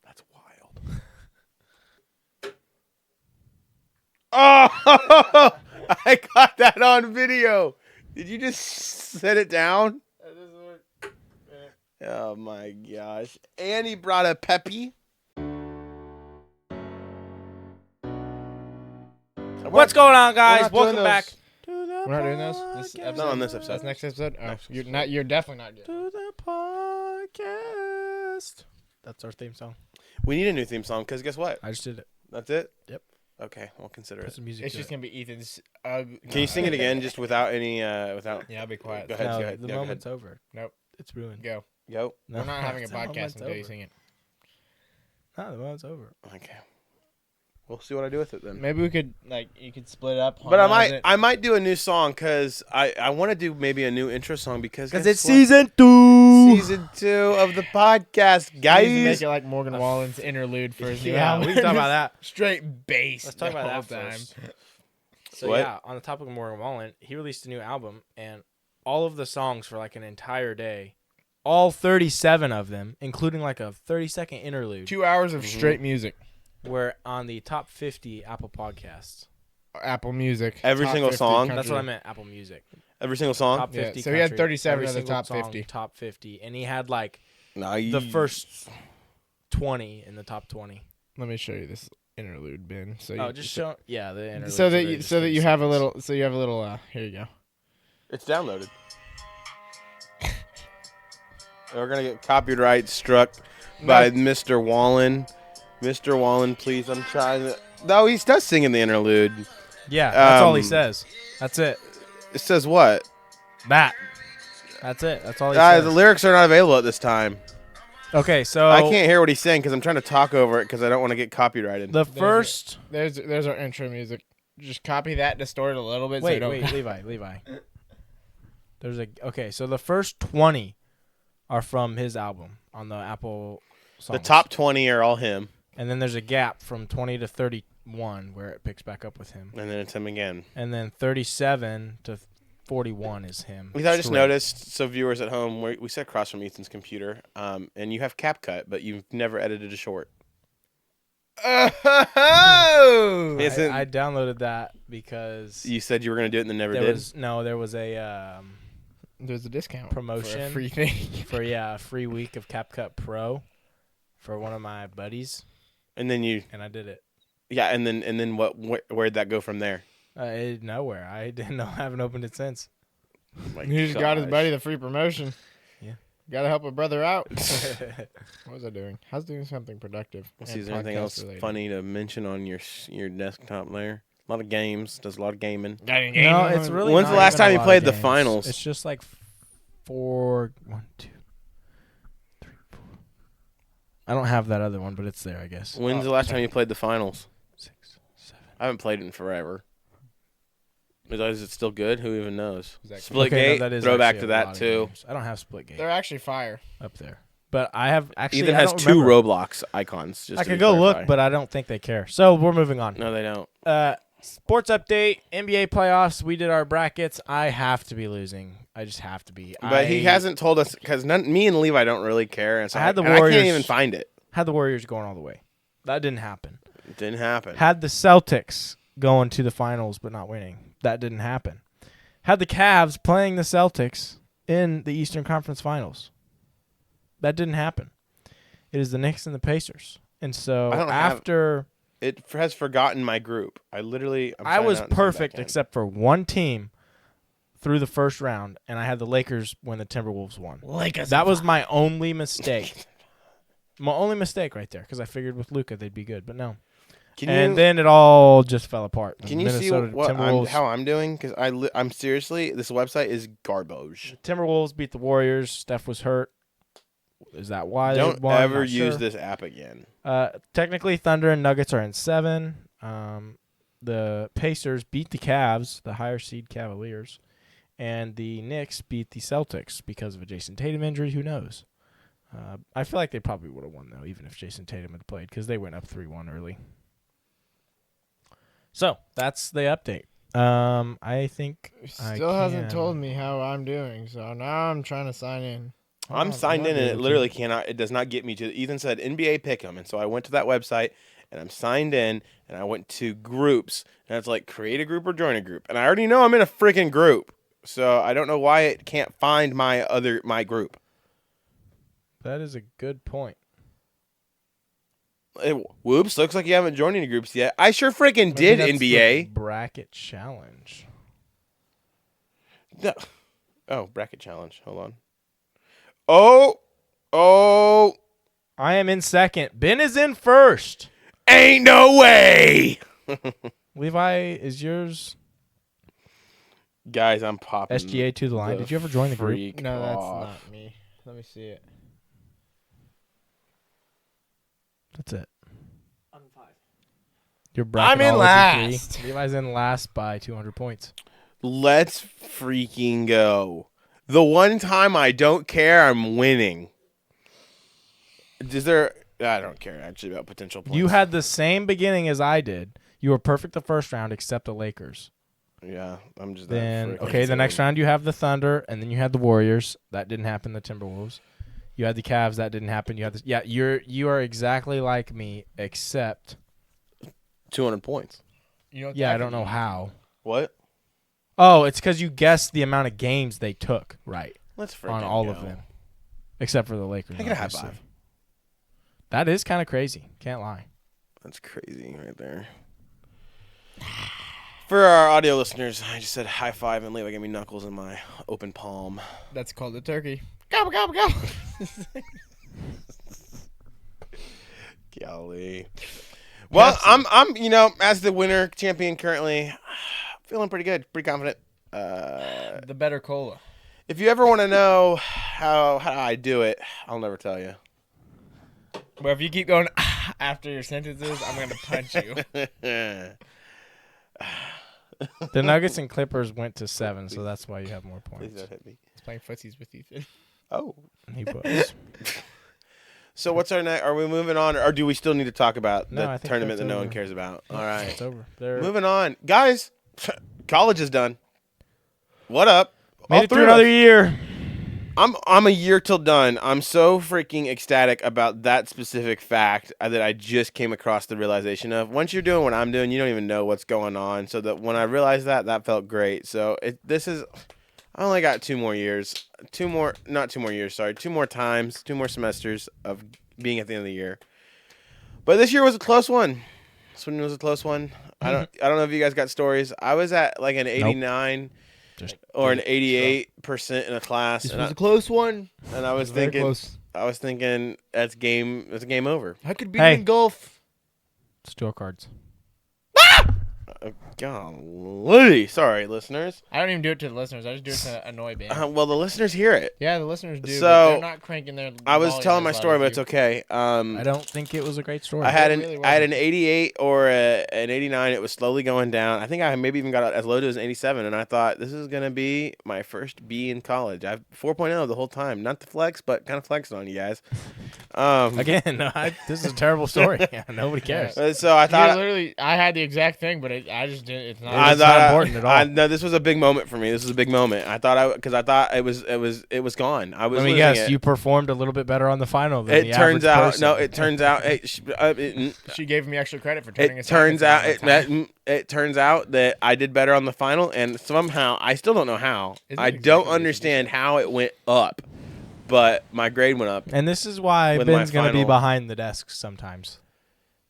That's wild. Oh, I got that on video. Did you just set it down? Oh my gosh. And he brought a Peppy. What's going on, guys? not Welcome doing back those. to the We're not doing those? This episode? Not on this episode. That's next episode? Oh, Next you're episode. not. You're definitely not doing to the podcast. That's our theme song. We need a new theme song because guess what? I just did it. That's it? Yep. Okay, we'll consider Put it. some music. It's just to going to be Ethan's. Can you sing it again just without any, without? Yeah, I'll be quiet. Go ahead. No, go ahead. the Yeah, go moment's over. Nope. It's ruined. Go. Go. No, We're not having a the moment's podcast until you over. sing it. No, the moment's over. Okay. We'll see what I do with it then. Maybe we could, you could split it up. But harmonize I might do a new song because I want to do maybe a new intro song because Because guess it's what? season 2. Season 2 of the podcast, We need to guys. make it like Morgan Wallen's interlude for his new Yeah, album. we can talk about that. Straight bass. Let's talk the about whole that first. time. So What? yeah, on the topic of Morgan Wallen, he released a new album, and all of the songs for like an entire day, all 37 of them, including like a 30-second interlude, 2 hours of straight music. were on the top 50 Apple Podcasts. Apple Music. Every top single 50 song? That's what I country. meant, Apple Music. Every single song. Top Yeah, 50 so he had country, 37 every of the single top song, 50. Top 50. And he had like Nice. the first 20 in the top 20. Let me show you this interlude, Ben. So Oh, you, just show, yeah, the interlude. so that you have a little. So you have a little. Here you go. It's downloaded. We're gonna get copyright struck by Mr. Wallen. Mr. Wallen, please. I'm trying to. No, he does sing in the interlude. Yeah, that's all he Um, says. That's it. It says what? That's it. That's all he The says. lyrics are not available at this time. Okay, so I can't hear what he's saying because I'm trying to talk over it because I don't want to get copyrighted. the first. There's our intro music. Just copy that, distort it a little bit. so you Wait, don't. Levi. There's a okay. So the first 20 are from his album on the Apple songs. The top 20 are all him, and then there's a gap from 20 to 31 where it picks back up with him, and then it's him again. and then 37 to 41 is him. I just straight. noticed, so viewers at home, we sit across from Ethan's computer, and you have CapCut, but you've never edited a short. Oh! Isn't- I downloaded that because You said you were going to do it and then never there did. was a There's a discount promotion for a free thing. for a free week of CapCut Pro for one of my buddies, And then you, and I did it. yeah, and then what? Where'd that go from there? Nowhere. I didn't know. I haven't opened it since. Oh my He just got his gosh. buddy the free promotion. Yeah. Gotta help a brother out. What was I doing? I was doing something productive. Let's and see, is there anything podcast else related. funny to mention on your desktop there? A lot of games. Does a lot of gaming. Got any games No, on it's it? really. When's the not last even time a you lot of played the games. finals? It's just like 4, 1, 2, 3, 4. I don't have that other one, but it's there, I guess. When's the last time you played the finals? 6, 7. I haven't played it in forever. Is it still good? Who even knows? Exactly. Splitgate. that is Throw back actually to a that lot of too. games. I don't have Splitgate They're actually fire. up there, but I have actually. Ethan I has don't 2 remember. Roblox icons. Just I to could be go look, clarified. but I don't think they care. So we're moving on. No, they don't. Sports update: NBA playoffs. We did our brackets. I have to be losing. I just have to be. But he hasn't told us because me and Levi don't really care, and so I had the and I Warriors- can't even find it. Had the Warriors going all the way. That didn't happen. It didn't happen. Had the Celtics going to the finals but not winning. That didn't happen. Had the Cavs playing the Celtics in the Eastern Conference Finals. That didn't happen. It is the Knicks and the Pacers. And so I don't have- after It has forgotten my group. I literally. I was perfect except for one team through the first round, and I had the Lakers when the Timberwolves won. That was my only mistake. My only mistake right there, because I figured with Luka they'd be good, but no. And then it all just fell apart. Can you see Timberwolves, how I'm doing? Because I'm seriously, this website is garbage. Timberwolves beat the Warriors. Steph was hurt. Is that why they Don't won? ever Not use sure. this app again. Technically, Thunder and Nuggets are in 7. The Pacers beat the Cavs, the higher seed Cavaliers, and the Knicks beat the Celtics because of a Jason Tatum injury. Who knows? I feel like they probably would have won, though, even if Jason Tatum had played, because they went up 3-1 early. So, that's the update. I think Still hasn't told me how I'm doing, so now I'm trying to sign in. I'm signed in, and it literally cannot. It does not get me to. Ethan said NBA Pick'em, and so I went to that website, and I'm signed in, and I went to groups, and it's like create a group or join a group, and I already know I'm in a freaking group, so I don't know why it can't find my group. That is a good point. Whoops! Looks like you haven't joined any groups yet. I sure freaking did, That's NBA. the bracket challenge. No. Oh, bracket challenge. Hold on. Oh. I am in second. Ben is in first. Ain't no way. Levi, is yours Guys, I'm popping. SGA to the line? Did you ever join the group? No, that's not me. Let me see it. That's it. I'm 5. Your I'm in last. Levi's in last by 200 points. Let's freaking go. The one time I don't care, I'm winning. I don't care actually about potential points. You had the same beginning as I did. You were perfect the first round except the Lakers. Yeah, I'm just. Then the next round you have the Thunder, and then you had the Warriors. That didn't happen. The Timberwolves. You had the Cavs. That didn't happen. You had you are exactly like me except 200 points. I don't know how. What? Oh, it's because you guessed the amount of games they took right Let's freaking on all go. of them, except for the Lakers. I get a high obviously. five. That is kind of crazy. Can't lie. That's crazy right there. For our audio listeners, I just said high five and Levi gave me knuckles in my open palm. That's called a turkey. Gobble, gobble, gobble. Golly. Well, I'm as the winner champion currently, feeling pretty good, pretty confident. The better cola. If you ever want to know how I do it, I'll never tell you. Well, if you keep going after your sentences, I'm going to punch you. The Nuggets and Clippers went to 7, so that's why you have more Please points. don't hit me. He's playing footsies with Ethan. Oh. He was. So what's our next? Are we moving on, or do we still need to talk about No, I the think tournament that's that no one over. cares about? All right. It's over. Moving on. Guys, college is done. What up? Made All it three through of us. another year. I'm a year till done. I'm so freaking ecstatic about that specific fact that I just came across the realization of. Once you're doing what I'm doing, you don't even know what's going on. So that when I realized that felt great. So I only got 2 more years. 2 more times, 2 more semesters of being at the end of the year. But this year was a close one. This one was a close one. I don't know if you guys got stories. I was at like an 89 or an 88% in a class. This was a close one. And I was Very thinking, close. that's game over. I could beat Hey. him in golf. Store cards. Golly. Sorry, listeners. I don't even do it to the listeners. I just do it to annoy Ben. Well, the listeners hear it. Yeah, the listeners do. So, but they're not cranking their. I was volume telling my as loud story, as but it's you. okay. I don't think it was a great story. I had It really I had an wasn't. 88 or an 89. It was slowly going down. I think I maybe even got as low to as an 87, and I thought this is gonna be my first B in college. I've 4.0 the whole time, not the flex, but kind of flexing on you guys. Again, this is a terrible story. Nobody cares. So I thought I had the exact thing, but I just didn't. It's not. It's not important at all. No, this was a big moment for me. This was a big moment. I thought it was gone. I was. Let me losing guess. it. You performed a little bit better on the final than the It turns average out. person. No, it turns out. She gave me extra credit for turning. It turns out. It turns out that I did better on the final, and somehow I still don't know how. Isn't I it don't exactly understand how it went up, but my grade went up. And this is why With Ben's my going to be final- behind the desk sometimes.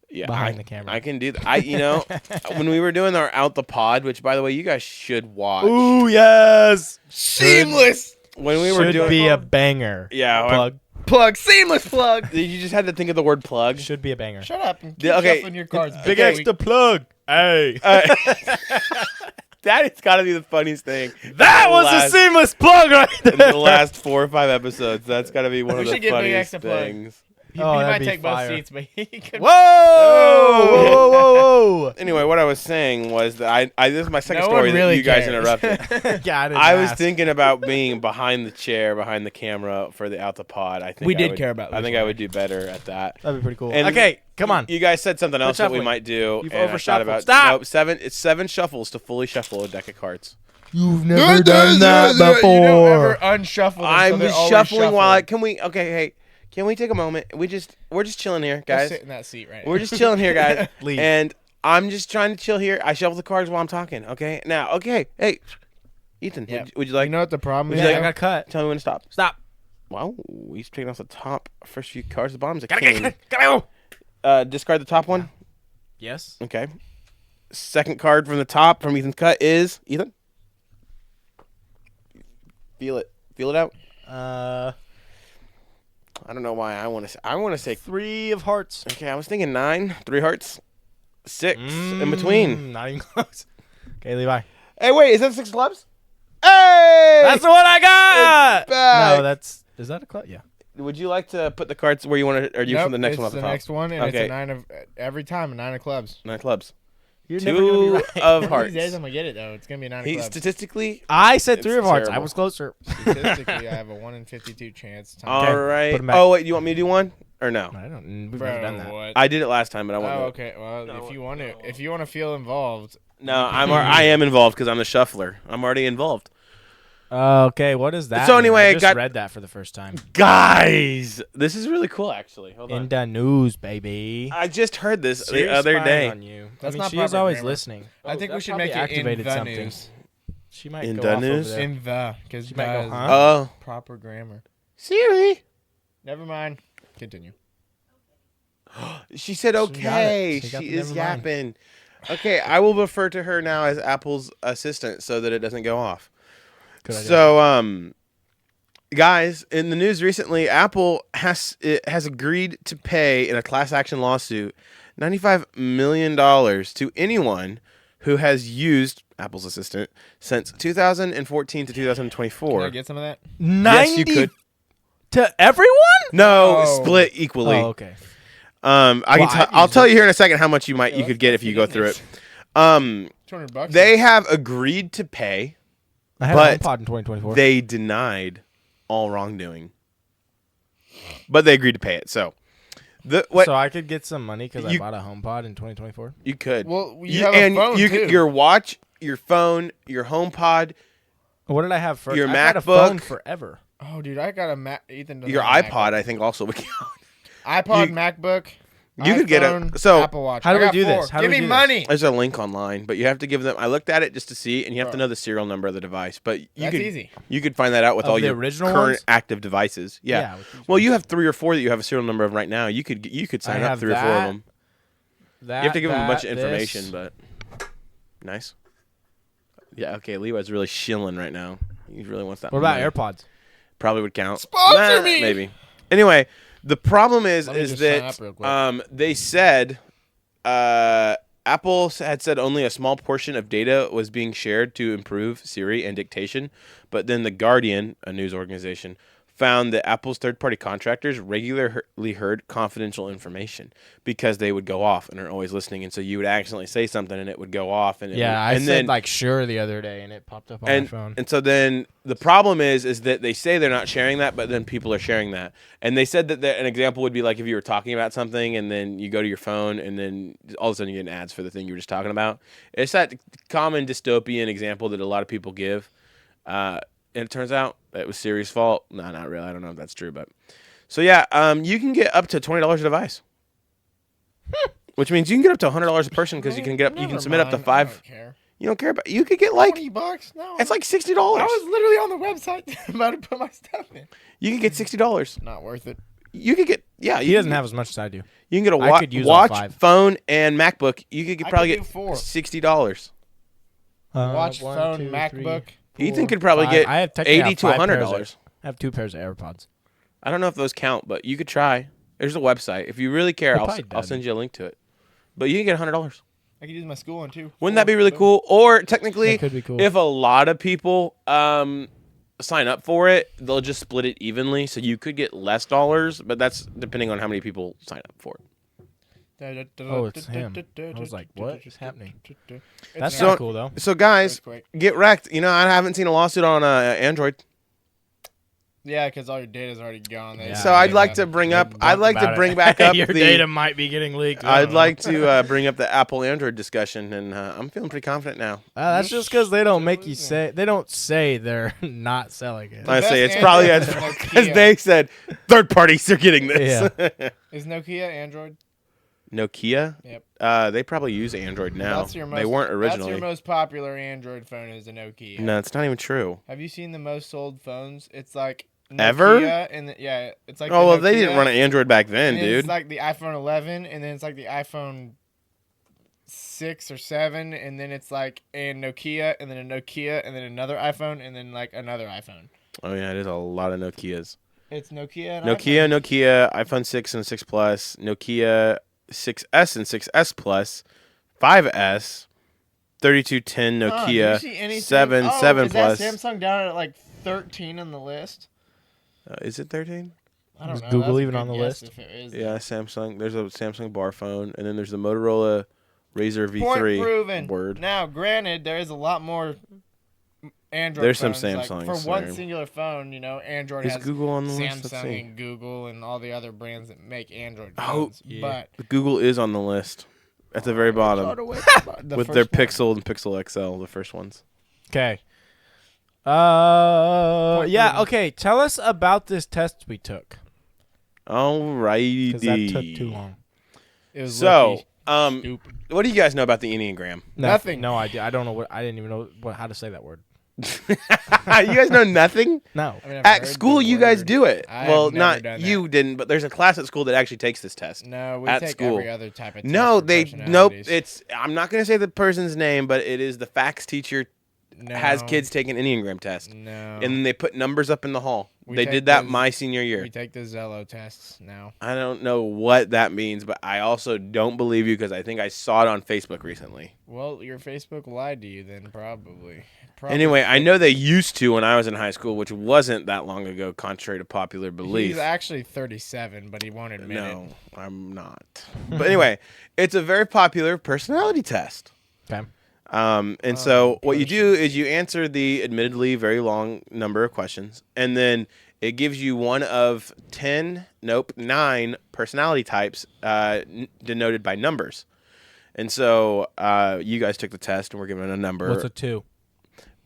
Yeah, Behind the camera. I can do that. When we were doing our out the pod, which by the way, you guys should watch. Ooh, yes. Seamless When we were Should doing, be a banger. yeah, Plug. seamless plug. you just had to think of the word plug. Should be a banger. Shut up and keep Okay. shuffling your cards. Big Okay. extra plug. Hey. That has got to be the funniest thing. That was a seamless plug right In there. the last 4 or 5 episodes, that's got to be one We of the should give Big funniest X a plug. things. He Oh, that'd might be take fire. both seats, but he could. Whoa! Whoa, whoa, whoa. Anyway, what I was saying was that this is my second No story one really that you guys cares. interrupted. Yeah, I was thinking about being behind the chair, behind the camera for the out the pod. I think We I did would- care about I this think I one. would do better at that. That'd be pretty cool. And Okay, come on. You guys said something else that we shuffling. might do. You've and I thought overshuffled. about Stop! Nope, 7. It's 7 shuffles to fully shuffle a deck of cards. You've never done that You don't before. ever unshuffle them, so I'm they're always shuffling while I shuffled. can we take a moment? We're just chilling here, Go guys. sit in that seat right We're just chilling here, guys. Leave. And I'm just trying to chill here. I shuffle the cards while I'm talking. Okay. Now, okay. Hey, Ethan, Yeah. would you like? You know what the problem Would is? you Yeah, like- I got cut. Tell me when to stop. Stop. Wow, he's taking off the top first few cards. The bottom's a Gotta king. go. Discard the top one. Yes. Okay. Second card from the top from Ethan's cut is Ethan. Feel it. Feel it out. I don't know why I want to say. 3 of hearts. Okay, I was thinking 9, 3 hearts, 6 in between. Not even close. Okay, Levi. Hey, wait, is that 6 clubs? Hey, That's the one I got. It's back. No, is that a club? Yeah. Would you like to put the cards where you want to, or you Nope, from the next it's one off the the top? next one, and Okay. it's a 9 of every time a 9 of clubs. 9 clubs. You're 2 of One of hearts. these days I'm gonna get it though. It's gonna be a 9 of He clubs. statistically. I said It's 3 of hearts. I terrible. was closer. Statistically, I have a 1 in 52 chance. All right. put 'em back. Oh wait, you want me to do one or no? I don't. We've Bro, never done that. what? I did it last time, but I Oh, won't. okay. Well, No, if you want to feel involved, No, I am involved because I'm the shuffler. I'm already involved. Okay, what is that? So mean? anyway, I I just got- read that for the first time. Guys, this is really cool actually. Hold In on. the news, baby. I just heard this Siri's the other spying day. on you. That's I mean, not she is proper always grammar. listening. I think we that should probably make it in activated the something. news. She might In go the off over news? there. In the, because She might go, huh? Oh, proper grammar. Siri. Never mind. Continue. She said She got it. okay. She got She the is never mind. yapping. Okay, I will refer to her now as Apple's assistant so that it doesn't go off. Good idea. So, guys, in the news recently, Apple has agreed to pay in a class action lawsuit $95 million to anyone who has used Apple's assistant since 2014 to Can 2024. I get some of that? 90 Yes, you could. to everyone? No, Oh. split equally. Oh, okay. I'll used tell it. you here in a second how much you Yeah, could get if you go through it. $200. They have agreed to pay. I had But a HomePod in 2024. They denied all wrongdoing, but they agreed to pay it. So, So I could get some money because I You- bought a HomePod in 2024. you could. Well, you have a phone, too. your watch, your phone, your HomePod, What did I have first? Your I've had a phone MacBook. forever. Oh, dude, I got a Ethan. doesn't your have a iPod. I think also would count. iPod, you- MacBook. you could get a- iPhone, so- Apple Watch. How do I we got do 4. this? How do Give we me do this? money. There's a link online, but you have to give them. I looked at it just to see, and you have to know the serial number of the device. But you That's could easy. you could find that out with Of all the your original current ones? active devices. Yeah. with these Well, you ones. have 3 or 4 that you have a serial number of right now. You could sign up have 3 or 4 of that, them. That, You have to give them a bunch that, of information, this. but nice. Yeah, okay. Levi's really shilling right now. He really wants that. What about money. AirPods? Probably would count. Sponsor me! Maybe. Anyway, the problem is Let me just sign up real quick. that they said Apple had said only a small portion of data was being shared to improve Siri and dictation, but then The Guardian, a news organization, found that Apple's third-party contractors regularly heard confidential information because they would go off and are always listening, and so you would accidentally say something and it would go off, and it Yeah, would, I and said then, like sure the other day, and it popped up on my phone. and so then the problem is that they say they're not sharing that, but then people are sharing that. And they said that an example would be like if you were talking about something and then you go to your phone and then all of a sudden you get ads for the thing you were just talking about. It's that common dystopian example that a lot of people give. And it turns out it was Siri's fault. No, not really. I don't know if that's true, but so yeah, you can get up to $20 a device, which means you can get up to $100 a person because you can get up. You can Never submit up to mind. I 5. don't care. You don't care about. You could get like $20? No. it's like $60. I was literally on the website about to put my stuff in. You can get $60. Not worth it. You could get He doesn't have as much as I do. You can get a I could use all watch, 5. phone, and MacBook. You could I probably could get do 4. $60. Watch, one, phone, 2, MacBook. 3, Ethan 4, could probably 5. get I have technically $80 have to 5 pairs $100. of- I have 2 pairs of AirPods. I don't know if those count, but you could try. There's a website. If you really care, It I'll probably send you a link to it. But you can get $100. I could use my school one too. Wouldn't that be really cool? Or technically, That could be cool. if a lot of people sign up for it, they'll just split it evenly, so you could get less dollars. But that's depending on how many people sign up for it. Oh, it's him. I was like, what is happening? That's So- not cool though. So guys, Earthquake. get wrecked. You know, I haven't seen a lawsuit on Android. Yeah, because all your data's already gone. Yeah. So I'd like to bring up. I'd like to bring back up your the. data might be getting leaked. I'd like to bring up the Apple Android discussion, and I'm feeling pretty confident now. That's just because they don't make you say. They don't say they're not selling it. I say best it's probably Android is because Nokia. they said third parties are getting this. Is Nokia Android? Nokia. Yep. They probably use Android now. That's your most, They weren't That's originally. your most popular Android phone is a Nokia. No, it's not even true. Have you seen the most sold phones? It's like Nokia Ever? and yeah, it's like. Oh the well, they Nokia, didn't run an Android back then, and then dude. It's like the iPhone 11, and then it's like the iPhone 6 or 7, and then it's like a Nokia, and then a Nokia, and then another iPhone, and then like another iPhone. Oh yeah, there's a lot of Nokias. It's Nokia. And Nokia, iPhone 6 and 6 Plus, Nokia 6S and 6S Plus, 5S, 3210 iPhone. Do you Nokia, see anything? 7 Oh, 7 is Plus. that Samsung down at like 13 on the list? Is it 13? I don't Is know. Google That's a even good on the guess list? if it is. Yeah, Samsung. There's a Samsung bar phone, and then there's the Motorola Razr V3. Point proven. Word. Now, granted, there is a lot more Android. There's some phones. Samsungs Like, for one there. singular phone, Android Is has Google on the list? Let's Samsung see. and Google and all the other brands that make Android Oh, phones. yeah. But Google is on the list at the very bottom with their Pixel and Pixel XL, the first ones. Okay. Point Yeah. proven. Okay. Tell us about this test we took Alrighty. because that took too long. It was So, lucky. Stupid. what do you guys know about the Enneagram? Nothing. No idea. I don't know what. I didn't even know how to say that word. You guys know nothing? No. I mean, I've At heard school, the you guys word. do it. I Well, have never not done you didn't, but there's a class at school that actually takes this test. No, we at take school. every other type of test. No, for they nope. personalities. It's I'm not gonna say the person's name, but it is the facts teacher has No. kids take an Enneagram test, No. and then they put numbers up in the hall. We They take did that those- my senior year. We take the Zello tests now. I don't know what that means, but I also don't believe you because I think I saw it on Facebook recently. Well, your Facebook lied to you then, probably. Anyway, I know they used to when I was in high school, which wasn't that long ago, contrary to popular belief. He's actually 37, but he won't admit it. No, I'm not. But anyway, it's a very popular personality test. Okay. And so what you do is you answer the admittedly very long number of questions, and then it gives you one of 9 personality types denoted by numbers. And so you guys took the test, and we're given a number. What's a 2?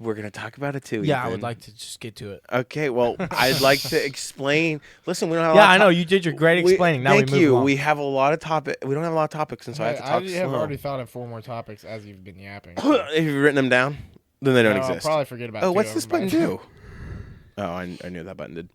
We're going to talk about it too. Yeah, I Ethan. would like to just get to it. Okay, well, I'd like to explain. Listen, we don't have a lot Yeah, of I know you did your great explaining. Now thank we move you. along. We have a lot of topic. We don't have a lot of topics, and so I have to talk have slow. already thought of 4 more topics as you've been yapping. If you've written them down, then they don't No, I'll exist. probably forget about Oh, 2 what's of this them, button but- do? Oh, I knew what that button did.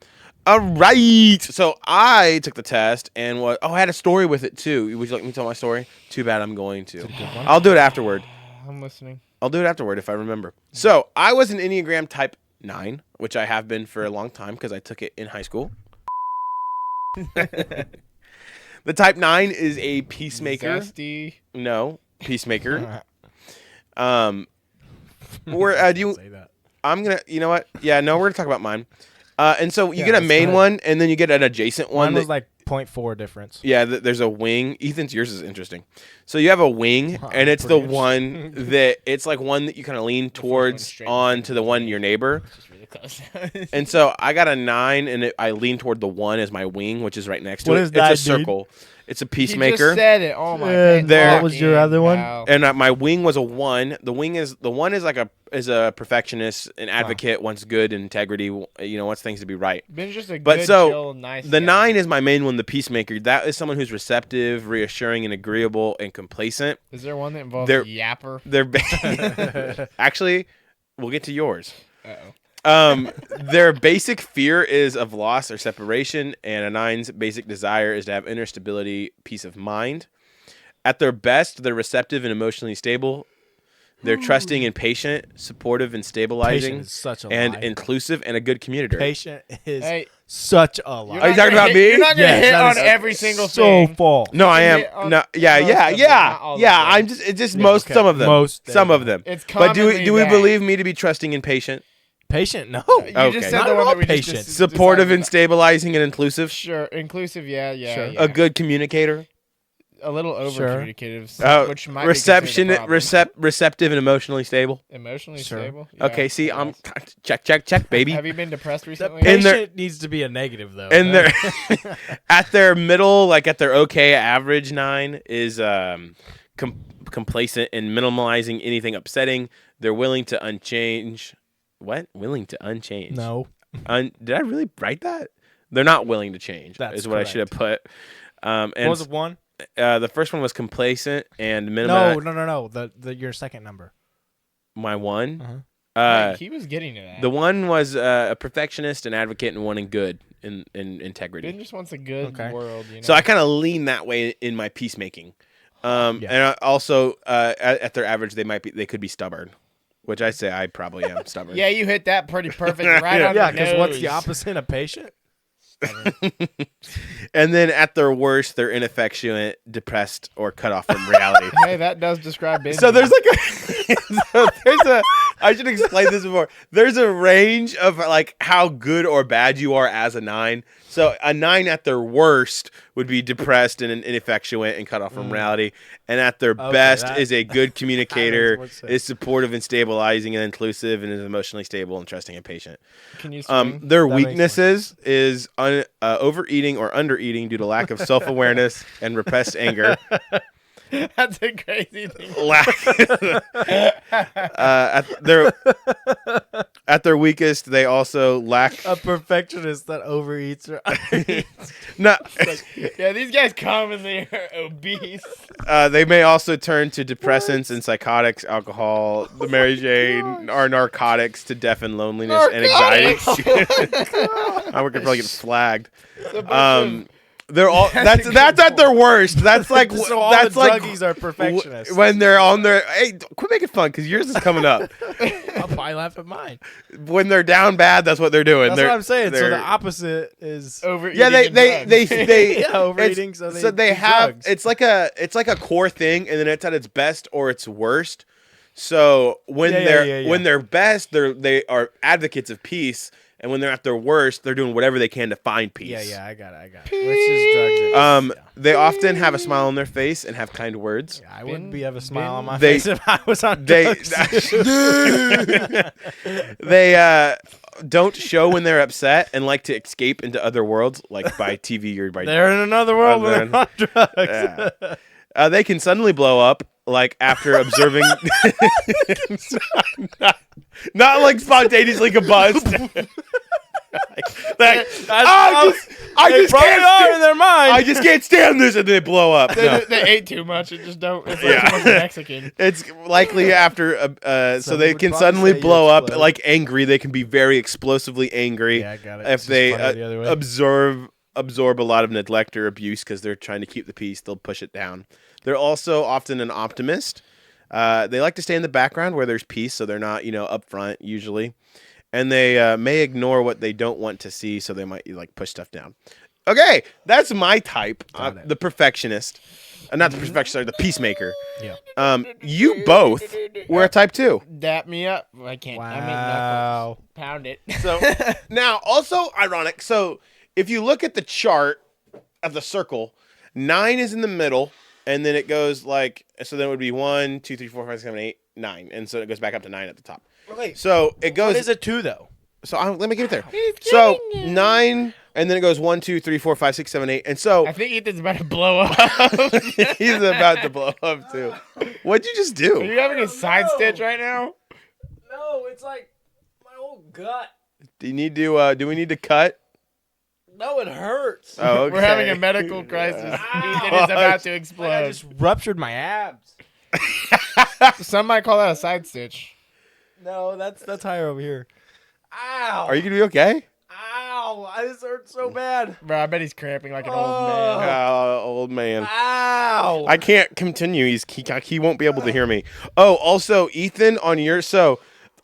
All right. So I took the test and I had a story with it too. Would you like me to tell my story? Too bad I'm going to. I'll do it afterward. I'm listening. I'll do it afterward if I remember. So I was an Enneagram Type 9, which I have been for a long time because I took it in high school. The Type 9 is a peacemaker. Zesty. No, peacemaker. Do you? Say that. I'm gonna. You know what? Yeah, no, we're gonna talk about mine. And so you Yeah, get a let's main go ahead. one, and then you get an adjacent one. Mine was that- like 0.4 difference. yeah, there's a wing. Ethan's yours is interesting. So you have a wing, Wow, and it's the pretty one that it's like one that you kind of lean towards straight on into to the one your neighbor. Just really close. And so I got a 9, and I lean toward the 1 as my wing, which is right next to What it. is that, it's a dude? circle. It's a You peacemaker. just said it. Oh my And god. what was your other one? And my wing was a 1. The one is like a perfectionist, an advocate, wants good integrity. Wants things to be right. Ben's just a But good, so, chill, nice The guy. 9 is my main one, the peacemaker. That is someone who's receptive, reassuring, and agreeable and complacent. Is there one that involves They're- a yapper? They're actually, we'll get to yours. Uh-oh. Their basic fear is of loss or separation, and a 9's basic desire is to have inner stability, peace of mind. At their best, they're receptive and emotionally stable. They're trusting and patient, supportive and stabilizing, Patient is such a and lie. inclusive and a good communicator. Patient is Hey, such a lie. Are you talking about me? You're not gonna Yes, hit that on is every single so thing. false. No, I am. hit on No, yeah, most yeah, of them, yeah, not all of yeah. them. I'm just. It's just most. okay. Some of them. Most, Some there of you them. It's But do we commonly that. believe me to be trusting and patient, Patient? No. You Okay. just said Not the at one all that we patient. just supportive decided and stabilizing and inclusive, Sure, inclusive. Yeah, yeah. Sure. yeah. a good communicator? a little over Sure. communicative, which might reception, be considered a problem. receptive, and emotionally stable. Emotionally Sure. stable. Yeah, Okay, see, I I'm guess. check, baby. Have you been depressed The recently? In their- patient needs to be a negative though. And they're at their middle, like at their okay average 9 is complacent and minimalizing anything upsetting. They're willing to unchange. What? Willing to unchange? No. Did I really write that? They're not willing to change. That's is what I should have put. And What was it, 1? the first one was complacent and minimize. No. The your second number. My 1. Uh-huh. Wait, he was getting to that. The 1 was a perfectionist, an advocate, and wanting good in integrity. Ben just wants a good world. You know? So I kind of lean that way in my peacemaking. And I also at their average, they could be stubborn, which I say I probably am stubborn. Yeah, you hit that pretty perfect right on Yeah, the because nose. what's the opposite of patient? And then at their worst, they're ineffectuate, depressed, or cut off from reality. Hey, that does describe Ben. So there's like I should explain this before. There's a range of like how good or bad you are as a 9. So a 9 at their worst would be depressed and ineffectuate and cut off from reality. And at their best is a good communicator, more sense. is supportive and stabilizing and inclusive, and is emotionally stable and trusting and patient. Can you swing? Their That makes more weaknesses is overeating or undereating due to lack of self-awareness and repressed anger. That's a crazy thing. At their weakest, they also lack. A perfectionist that overeats or No, Yeah, these guys commonly are obese. they may also turn to depressants and psychotics, alcohol, the Mary Jane, or narcotics to deafen loneliness and anxiety. I would probably get flagged. They're all that's at their worst. That's like so all that's the like druggies are perfectionists. when they're on their. Hey, quit making fun because yours is coming up. I'll probably laugh at mine. When they're down bad, that's what they're doing. That's They're- what I'm saying. So they're- the opposite is Overeating. Yeah, and drugs. yeah, it's- overeating. So they do have drugs. it's like a core thing, and then it's at its best or its worst. So when Yeah. they're best, they are advocates of peace, and when they're at their worst, they're doing whatever they can to find peace. Yeah, I got it. Let's just drugs it. They often have a smile on their face and have kind words. Yeah, I wouldn't have a smile on my They- face if I was on They drugs. they don't show when they're upset and like to escape into other worlds, like by TV or by. They're in another world when they're on drugs. Yeah. They can suddenly blow up, like after observing. not like spontaneously combust. I just probably can't. are in their mind. I just can't stand this, and they blow up. No. They ate too much. It just don't. It's like too much Mexican. It's likely after, so Some they would can probably suddenly say you blow up explode. like angry. They can be very explosively angry. Yeah, I got it. If It's just they funny the other way. absorb a lot of neglect or abuse because they're trying to keep the peace, they'll push it down. They're also often an optimist. They like to stay in the background where there's peace, so they're not, up front usually. And they may ignore what they don't want to see, so they might like push stuff down. Okay, that's my type, the perfectionist. Not the perfectionist, sorry, the peacemaker. Yeah. You both were a type 2. Dap me up. I can't. I mean, Wow. knuckles. Pound it. So now, also ironic. So if you look at the chart of the circle, 9 is in the middle, and then it goes like, so then it would be 1, 2, 3, 4, 5, 6, 7, 8, 9, and so it goes back up to 9 at the top. Wait, So it goes. what is a 2 though? So let me get it there. So 9, and then it goes 1, 2, 3, 4, 5, 6, 7, 8, and so I think Ethan's about to blow up. he's about to blow up too. What'd you just Are do? you having a side stitch right now? No, it's like my whole gut. Do you need to? Do we need to cut? No, it hurts. Oh, okay. We're having a medical crisis. Ethan is about to I explode. just ruptured my abs. Some might call that a side stitch. No, that's higher over here. Ow! Are you gonna be okay? Ow! This hurts so bad. Bro, I bet he's cramping like an old man. Old man. Ow! I can't continue. He won't be able to hear me. Oh, also, Ethan, on your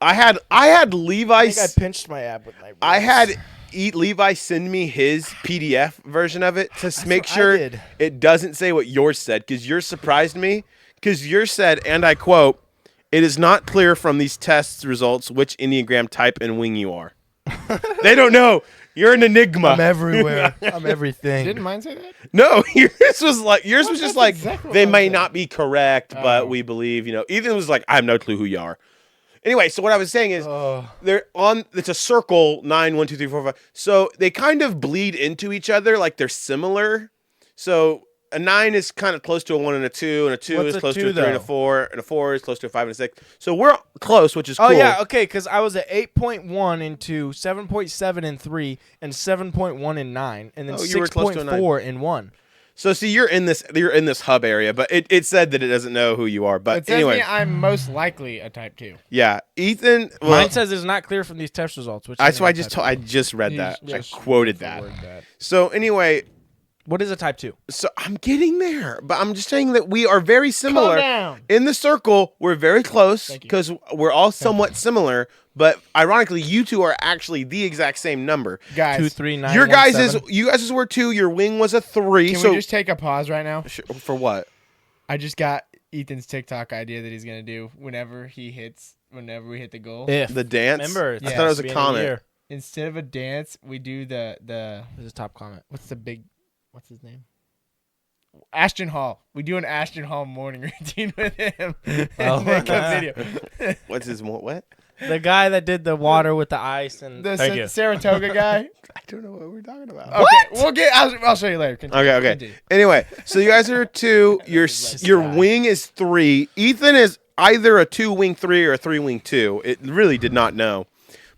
I had Levi. I think I pinched my ab with my wrist. I had Levi send me his PDF version of it to make what I sure did. it doesn't say what yours said, because yours surprised me. Because yours said, and I quote, "It is not clear from these tests results which Enneagram type and wing you are." They don't know. You're an enigma. I'm everywhere. I'm everything. Didn't mine say that? No, yours was just like exactly what they mine may said. not be correct, but Oh. we believe. Ethan was like, I have no clue who you are. Anyway, so what I was saying is Oh. they're on. It's a circle 9, 1, 2, 3, 4, 5. So they kind of bleed into each other, like they're similar. So a 9 is kind of close to a 1 and a 2, and a 2 What's is a close 2 to a 3 and a though? 4, and a 4 is close to a 5 and a 6. So we're close, which is cool. Oh yeah, okay, because I was at 8.1 in 2, 7.7 in 3, and 7.1 in 9, and then Oh, you were close to a 6.4 in 1. So see, you're in this hub area, but it said that it doesn't know who you are. But It says anyway, me I'm most likely a type 2. yeah, Ethan. Well, Mine says it's not clear from these test results. Which that's is why I a just type I two. just read You that. just I quoted that. word that. So anyway, What is a type 2? so I'm getting there, but I'm just saying that we are very similar. Calm down. In the circle, we're very close Thank you. because we're all somewhat similar. But ironically, you two are actually the exact same number. Guys, 2, 3, 9. Your 1, guys' 7. you guys' were 2. Your wing was a 3. can so we just take a pause right now? for what? I just got Ethan's TikTok idea that he's going to do whenever we hit the goal. If The dance? remember, I thought it was a comment. Year. Instead of a dance, we do the This is a top comment. what's his name? Ashton Hall. We do an Ashton Hall morning routine with him. Oh. And make a video. What's his what? The guy that did the water with the ice and The thank you. Saratoga guy. I don't know what we're talking about. Okay, I'll show you later. Continue. Okay. Continue. Anyway, so you guys are 2. Your guy. wing is 3. Ethan is either a 2 wing 3 or a 3 wing 2. It really did not know,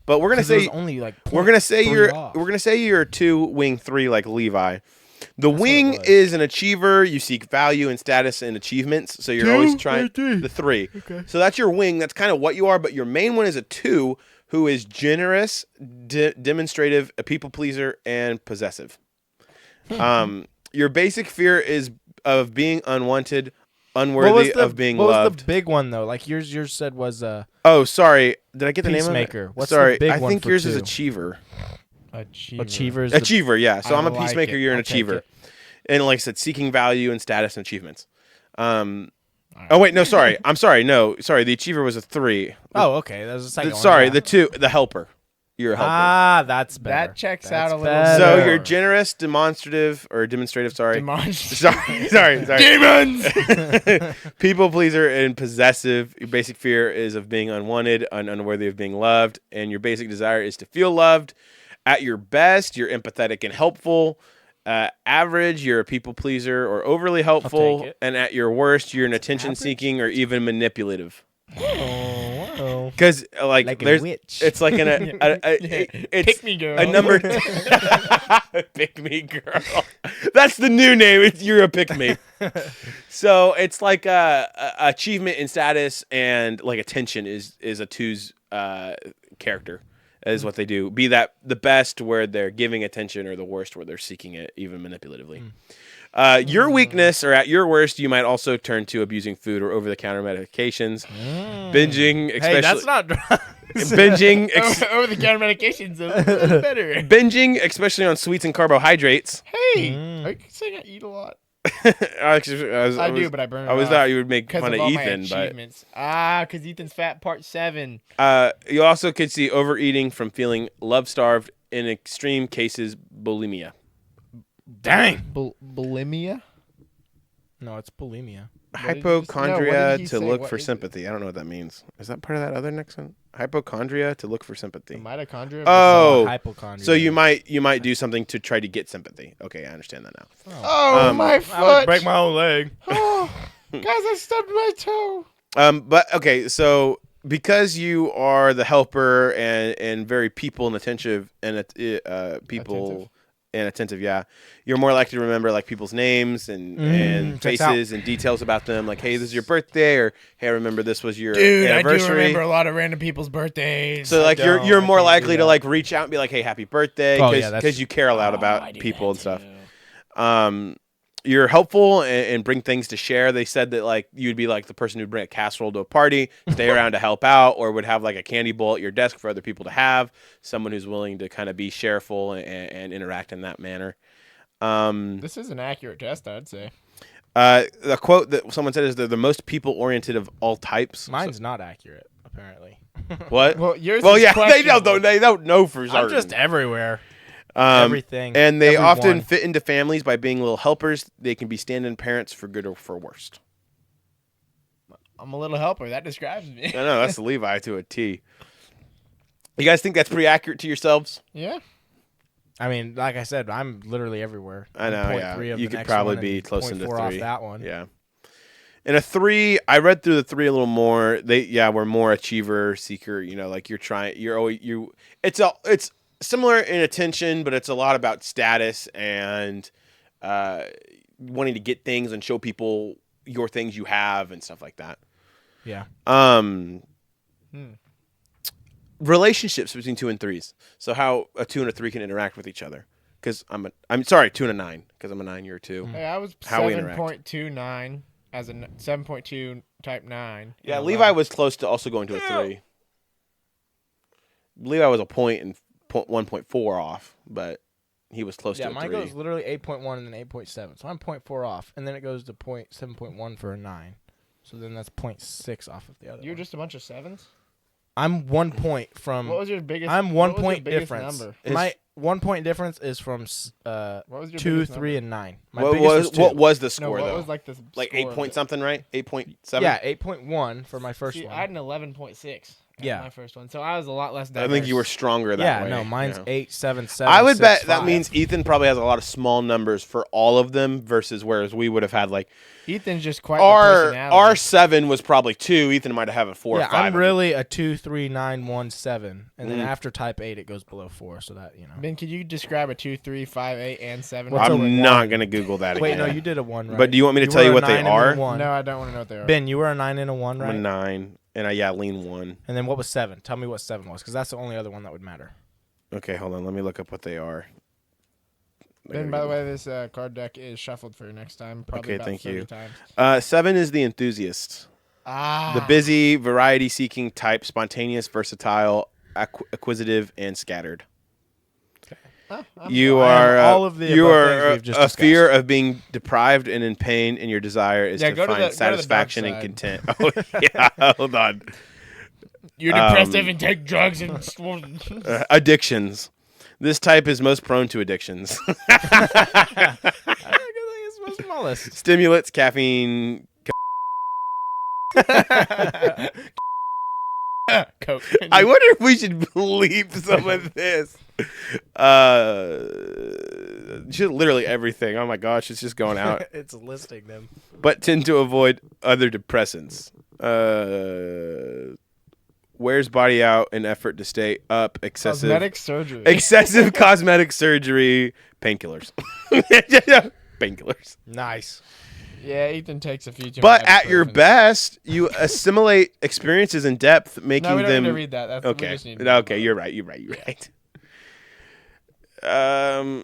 but we're gonna 'Cause it was say only like we're gonna say 0.3 you're off. we're gonna say you're a 2 wing 3 like Levi. The wing was. is an achiever. You seek value and status and achievements. So you're always trying the 3. Okay. So that's your wing. That's kind of what you are. But your main one is a 2, who is generous, demonstrative, a people pleaser, and possessive. Your basic fear is of being unwanted, unworthy of being what loved. was the big one though? Like yours said was Oh, sorry. Did I get the Peacemaker. name of it? What's the Sorry. big I one think for yours is 2? achiever. Achievers. Achiever, yeah. So I I'm a like peacemaker. it. You're an I'll take achiever. it. And like I said, seeking value and status and achievements. Oh wait, no, sorry. I'm sorry. No, sorry. The achiever was a 3. Oh, okay. That was the second one. Sorry, yeah. the 2, the helper. You're a helper. Ah, that's better. That checks That's out a little better. So better. you're generous, demonstrative. Sorry. Demonstrative. Sorry. Demons. People pleaser and possessive. Your basic fear is of being unwanted and unworthy of being loved, and your basic desire is to feel loved. At your best, you're empathetic and helpful. Average, you're a people pleaser or overly helpful, take it. and at your worst, you're an attention seeking or even manipulative. Oh, Because like like a there's, witch. it's like it's Pick me girl. a number. Pick me girl. That's the new name. You're a pick me. So it's like achievement and status and like attention is a 2's character. That is what they do. Be that the best where they're giving attention, or the worst where they're seeking it, even manipulatively. Your weakness, or at your worst, you might also turn to abusing food or over-the-counter medications, binging, especially hey, that's not drugs. binging, Over the counter medications a little better. binging, especially on sweets and carbohydrates. Hey, are you saying I eat a lot? I do, but I burn it I was off thought you would make because fun of of all my Ethan, but achievements. Because Ethan's fat part 7. you also could see overeating from feeling love-starved, in extreme cases, bulimia. Dang. Bulimia? No, it's bulimia. What did you just- Hypochondria no, what did he to say? look What for is it? sympathy. I don't know what that means. Is that part of that other next one? Hypochondria to look for sympathy. The mitochondria? Oh, Hypochondria. so you might do something to try to get sympathy. Okay, I understand that now. Oh, my I would foot. break my own leg. Oh, guys, I stubbed my toe. But okay, so because you are the helper and very people and attentive and attentive, yeah, you're more likely to remember like people's names and checks out. faces and details about them. Like, hey, this is your birthday, or hey, I remember this was your Dude, I do anniversary. remember a lot of random people's birthdays. So like don't. you're I more can't do likely to that. like reach out and be like, hey, happy birthday, Oh, because yeah, that's- you care a lot I about do people that and stuff. too. You're helpful and bring things to share. They said that like you'd be like the person who'd bring a casserole to a party, stay around to help out, or would have like a candy bowl at your desk for other people to have. Someone who's willing to kind of be shareful and interact in that manner. This is an accurate test, I'd say. The quote that someone said is they're the most people-oriented of all types. Mine's not accurate, apparently. What? Well, yours Well, is yeah, questionable. they don't know for certain. I'm just everywhere. Everything. And they often everyone. fit into families by being little helpers. They can be stand-in parents for good or for worst. I'm a little helper. That describes me. I know, that's the Levi to a T. You guys think that's pretty accurate to yourselves? Yeah. I mean, like I said, I'm literally everywhere. I know, I'm yeah. 0.3 of You the could next probably one be and close into 0.4 3. off that one. Yeah. And a 3, I read through the 3 a little more. We're more achiever, seeker, like it's similar in attention, but it's a lot about status and wanting to get things and show people your things you have and stuff like that. Yeah. Relationships between 2 and 3s. So how a 2 and a 3 can interact with each other. Because I'm sorry, 2 and a 9. Because I'm a 9, you're a 2. Hey, I was How we interact. 7.29 as a 7.2 type 9. Yeah, and Levi was close to also going to a 3. Levi was a point and 1.4 off, but he was close to a 3. Mine goes literally 8.1 and then 8.7. So I'm 0.4 off. And then it goes to 7.1 for a 9. So then that's 0.6 off of the other You're one. just a bunch of 7s? I'm 1 point from... What was your biggest I'm 1 what was your point biggest difference. number? My 1 point difference is from What was your 2, biggest 3, number? and 9. My What biggest was, was 2. what was the No, score, what though? was like the Like score 8 of point it? something, right? 8.7? Yeah, 8.1 for my first See, one. I had an 11.6. Yeah. My first one. So I was a lot less I diverse. think you were stronger that Yeah, way. no, mine's yeah. 8.77. I would bet that 6.5. means Ethan probably has a lot of small numbers for all of them versus whereas we would have had like Ethan's just quite the our personality. 7 was probably 2. Ethan might have a 4 Yeah, or 5. I'm really a 2, 3, 9, 1, 7. And then Mm. after type 8, it goes below 4. So that, Ben, could you describe a 2, 3, 5, 8, and 7? What's a I'm not 1? going to Google that Wait, again. no, you did a 1, right? But do you want me to tell were you a what they 9 and then are? a 1. No, I don't want to know what they are. Ben, you were a 9 and a 1, I'm a right? 9, and I lean 1. And then what was 7? Tell me what 7 was, because that's the only other one that would matter. Okay, hold on. Let me look up what they are. Ben, by the way, this card deck is shuffled for you next time. Probably Okay, about thank 30 you. times. 7 is the enthusiast. Ah. The busy, variety-seeking type, spontaneous, versatile, acquisitive, and scattered. Oh, You I am are all of the you above are things we've just a discussed. fear of being deprived and in pain, and your desire is Yeah, to go to find the- go to the dark satisfaction and side. content. Oh yeah, hold on. You're depressed and take drugs and... Addictions. This type is most prone to addictions. I think it's the smallest. Stimulants, caffeine. Coke. I wonder if we should bleep some of this. Literally everything. Oh my gosh, it's just going out. It's listing them. But tend to avoid other depressants. Wears body out in effort to stay up. Cosmetic surgery. Excessive cosmetic surgery. Painkillers. Painkillers. Nice. Yeah, Ethan takes a few too But many at your ibuprofens. best, you assimilate experiences in depth, making No, we don't them. need to read that. That's, Okay. We just need to Okay, you're right. You're right.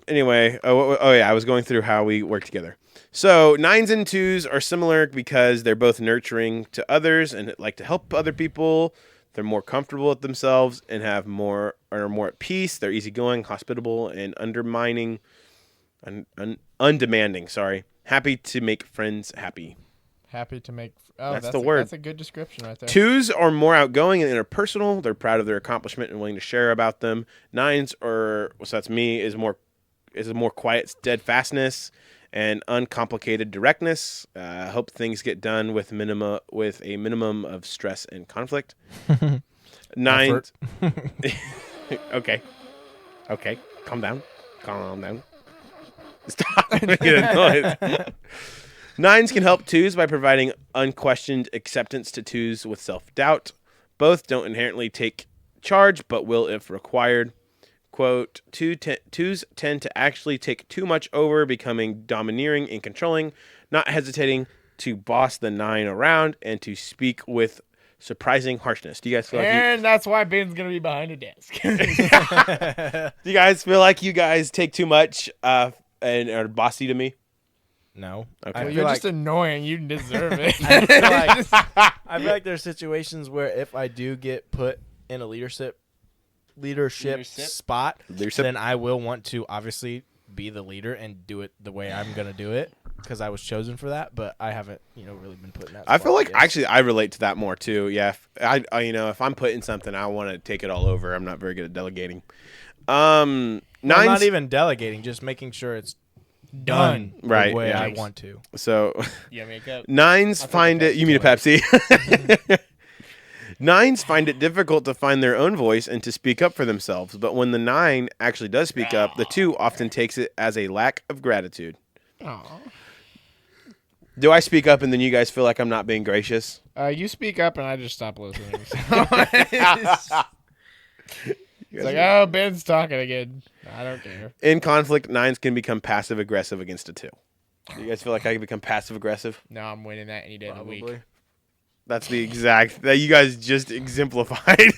Anyway, I was going through how we work together. So 9s and 2s are similar because they're both nurturing to others and like to help other people. They're more comfortable with themselves and are more at peace. They're easygoing, hospitable, and undemanding. Sorry, happy to make friends happy. Happy to make... Oh, That's the word. That's a good description right there. 2s are more outgoing and interpersonal. They're proud of their accomplishment and willing to share about them. 9s so that's me, is a more quiet steadfastness and uncomplicated directness. Hope things get done with a minimum of stress and conflict. 9s. Okay. Calm down. Stop making a noise. 9s can help 2s by providing unquestioned acceptance to 2s with self-doubt. Both don't inherently take charge, but will if required. Quote, 2s tend to actually take too much over, becoming domineering and controlling, not hesitating to boss the 9 around and to speak with surprising harshness. Do you guys feel like And that's why Ben's going to be behind a desk. do you guys feel like you guys take too much and are bossy to me? No. Okay. I Well, feel you're like, just annoying. You deserve it. I feel like there's situations where if I do get put in a leadership spot, Leadership? then I will want to obviously be the leader and do it the way I'm going to do it. because I was chosen for that, but I haven't, really been put in that. I feel spot like yet. actually I relate to that more too. Yeah, if I'm put in something, I want to take it all over. I'm not very good at delegating. Well, Nine's not even delegating, just making sure it's done Right, the way yeah. I want to. so Yeah, makeup. nines I'll take find a it. You mean a Pepsi? Nines find it difficult to find their own voice and to speak up for themselves. But when the 9 actually does speak up, the 2 often takes it as a lack of gratitude. Aw. Do I speak up and then you guys feel like I'm not being gracious? You speak up and I just stop listening. It's like, oh, Ben's talking again. I don't care. In conflict, 9s can become passive aggressive against a 2. Do you guys feel like I can become passive aggressive? No, I'm winning that any day of the week. That's the exact that you guys just exemplified.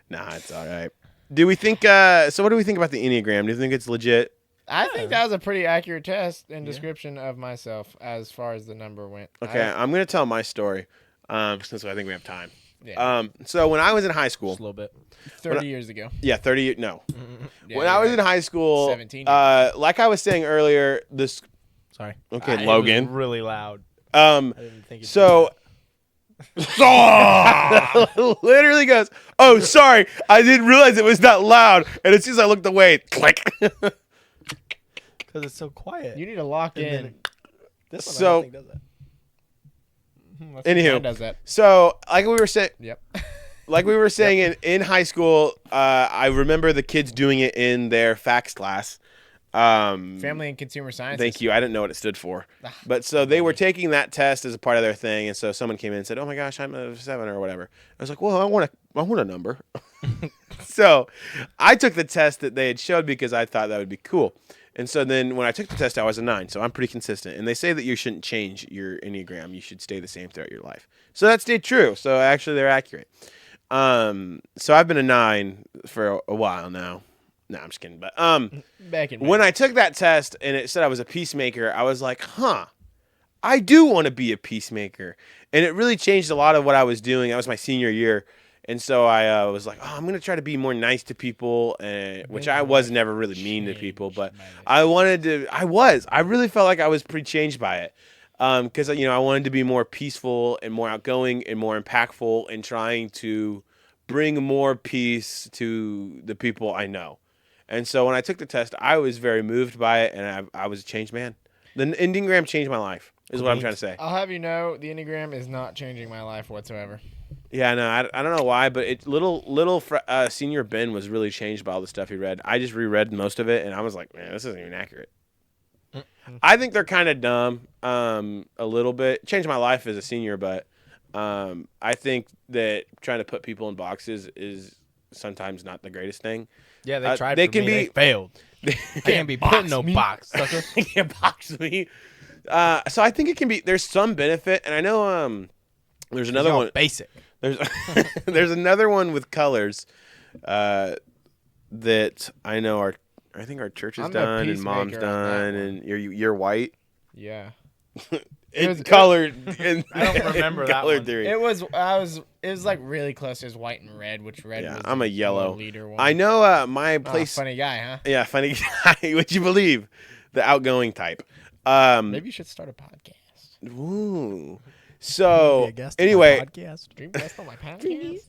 Nah, it's all right. Do we think? So, what do we think about the Enneagram? Do you think it's legit? I think that was a pretty accurate test and description of myself as far as the number went. Okay, I'm gonna tell my story, since I think we have time. Yeah. So when I was in high Just a school, little bit. 30 years ago. yeah, 30. No, Yeah, when I was in high school, 17. like I was saying earlier, this. Sorry. Okay, It was Logan. really loud. I didn't think. So. Literally goes, oh, sorry, I didn't realize it was that loud. And as soon as I looked away, click. Because it's so quiet. You need to lock And in. then- This one I So- don't think does that. Let's see if Anywho. mine does that. So, like we were saying, Yep. in high school, I remember the kids doing it in their fax class. Family and Consumer Sciences. Thank you. I didn't know what it stood for. But so they were taking that test as a part of their thing. And so someone came in and said, oh my gosh, I'm a 7 or whatever. I was like, well, I want a number. So I took the test that they had showed because I thought that would be cool. And so then when I took the test, I was a 9. So I'm pretty consistent. And they say that you shouldn't change your Enneagram. You should stay the same throughout your life. So that stayed true. So actually they're accurate. So I've been a 9 for a while now. No, I'm just kidding. But Back in when I took that test and it said I was a peacemaker, I was like, I do want to be a peacemaker. And it really changed a lot of what I was doing. That was my senior year. And so I was like, I'm going to try to be more nice to people, which I was never really mean to people. But I really felt like I was pretty changed by it. Because, I wanted to be more peaceful and more outgoing and more impactful and trying to bring more peace to the people I know. And so when I took the test, I was very moved by it, and I was a changed man. The Enneagram changed my life, is what I'm trying to say. I'll have you know, the Enneagram is not changing my life whatsoever. Yeah, no, I don't know why, but senior Ben was really changed by all the stuff he read. I just reread most of it, and I was like, man, this isn't even accurate. I think they're kind of dumb, a little bit. Changed my life as a senior, but I think that trying to put people in boxes is sometimes not the greatest thing. Yeah, they tried. They for can me. be- They failed. I can't be put in no box, sucker. You can't box me. So I think it can be. There's some benefit, and I know there's another Y'all one. basic. There's there's another one with colors that I know I think our church is I'm the done and mom's peacemaker on that done, one. and you're white. Yeah. It's colored. I don't remember that color one. theory. It was like really close. It was white and red, which red Yeah, was I'm a the yellow. leader one. I know my Oh, place. funny guy, huh? Yeah, funny guy. Would you believe the outgoing type? Maybe you should start a podcast. Ooh. Be So a guest on my anyway, podcast. Dream guest on my podcast.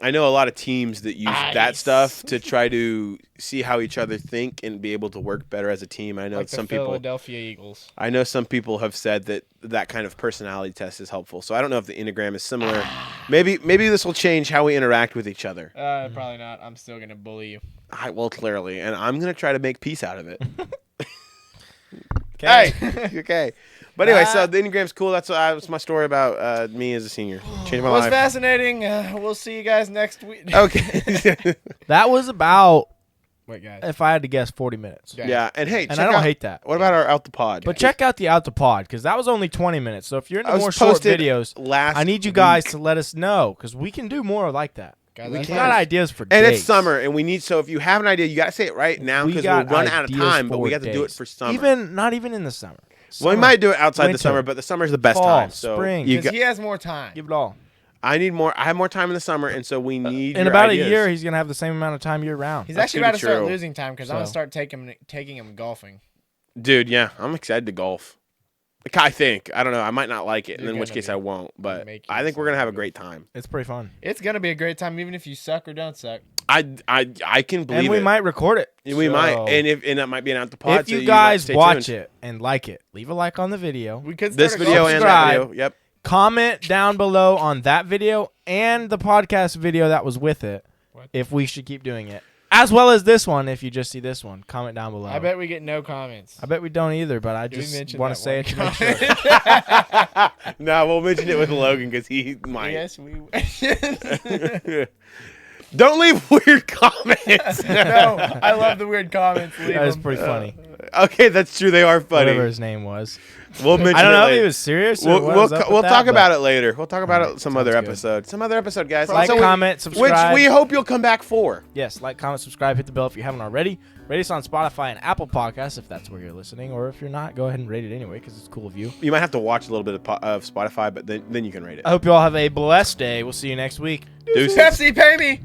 I know a lot of teams that use that Nice. stuff to try to see how each other think and be able to work better as a team. I know Like the some people. Philadelphia Eagles. I know some people have said that kind of personality test is helpful. So I don't know if the Enneagram is similar. Maybe this will change how we interact with each other. Probably not. I'm still gonna bully you. Well, clearly, and I'm gonna try to make peace out of it. Okay. Hey, okay. But anyway, so the Enneagram's cool. That's my story about me as a senior. Changed my It was life. fascinating. We'll see you guys next week. Okay. That was about, Wait, guys. if I had to guess, 40 minutes. Yeah. Yeah, and hey, And check I don't out, hate that. What about our Out the Pod? But check out the Out the Pod, because that was only 20 minutes. So if you're I into was more short posted videos, last I need you guys to let us know, because we can do more like that. Guys, We I We can. got ideas for And days. it's summer, and we need. So if you have an idea, you got to say it right now We because we'll got run out of ideas time. But for we got to do it days. for summer. Not even in the summer. Well, we Summer. might do it outside the Winter. summer, but the summer's the best Fall, time. So spring. you Because got, he has more time. Give it all. I need more. I have more time in the summer, and so we need. In your about ideas. a year, he's going to have the same amount of time year round. He's That's actually gonna about be to start true. losing time because I'm gonna So. start taking him golfing. Dude, yeah, I'm excited to golf. I think. I don't know. I might not like it, and in which case I won't. But make I you think we're gonna have a excited. great time. It's pretty fun. It's gonna be a great time, even if you suck or don't suck. I can believe And we it. might record it. We might, So, and that might be an out the pod. if so you might guys stay watch tuned. it and like it, leave a like on the video. We could This start a video golf and Subscribe. that video. Yep. Comment down below on that video and the podcast video that was with it What? if we should keep doing it. As well as this one, if you just see this one. Comment down below. I bet we get no comments. I bet we don't either, but I Did we just mention want to that say one it to make sure. No, we'll mention it with Logan because he might. Yes, we. Don't leave weird comments. No, I love the weird comments. Leave That is them. pretty funny. Okay, that's true. They are funny. Whatever his name was. We'll mention I don't it know if later. he was serious or We'll, what we'll, was up co- with we'll that, talk but about it later. We'll talk about Alright, it some sounds other good. episode. Some other episode, guys. Like, Also, comment, which subscribe. we hope you'll come back for. Yes, like, comment, subscribe, hit the bell if you haven't already. Rate us on Spotify and Apple Podcasts if that's where you're listening, or if you're not, go ahead and rate it anyway because it's cool of you. You might have to watch a little bit of Spotify, but then you can rate it. I hope you all have a blessed day. We'll see you next week. Deuces. Pepsi, pay me.